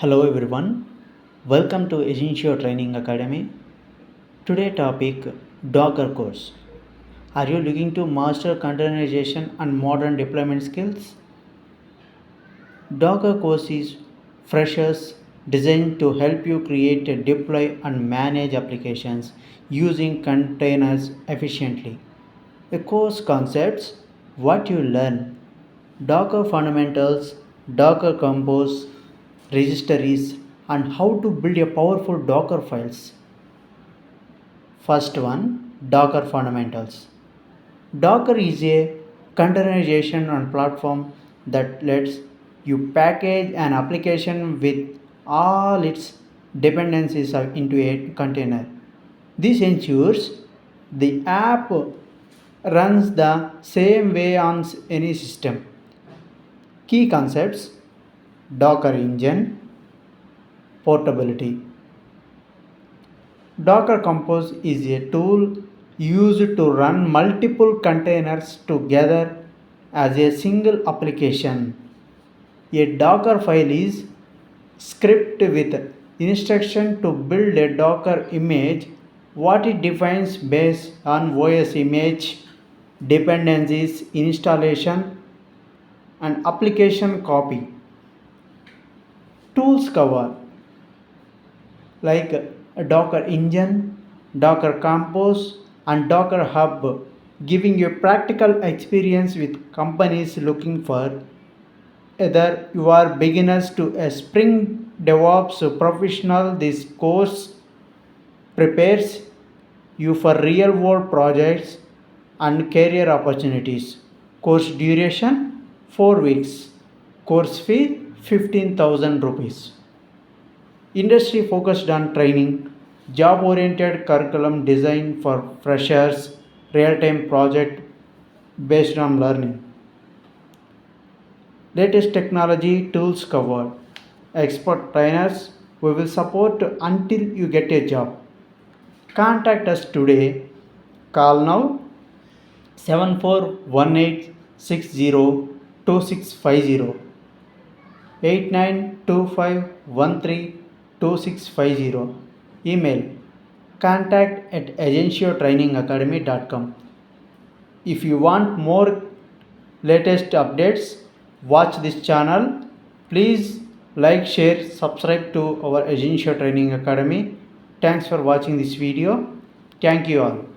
Hello everyone, welcome to Yajentio Training Academy. Today topic Docker course. Are you looking to master containerization and modern deployment skills? Docker course is freshers designed to help you create, deploy and manage applications using containers efficiently. The course concepts what you learn Docker fundamentals, Docker compose, registries, and how to build a powerful Docker files. First one, Docker fundamentals. Docker is a containerization and platform that lets you package an application with all its dependencies into a container. This ensures the app runs the same way on any system. Key concepts Docker engine, portability. Docker Compose is a tool used to run multiple containers together as a single application. A Docker file is script with instruction to build a Docker image. What it defines based on OS image, dependencies, installation, and application copy. Tools cover like a Docker engine, Docker Compose, and Docker Hub, giving you practical experience with companies looking for either you are beginners to a Spring DevOps professional. This course prepares you for real world projects and career opportunities. Course duration 4 weeks. Course fee 15,000 rupees. Industry focused on training, job oriented curriculum designed for freshers, real time project based on learning. Latest technology tools covered, expert trainers we will support until you get a job. Contact us today. Call now 7418602650 8925132650. Email contact@agentiotrainingacademy.com. If you want more latest updates, watch this channel. Please like, share, subscribe to our Agentio Training Academy. Thanks for watching this video. Thank you all.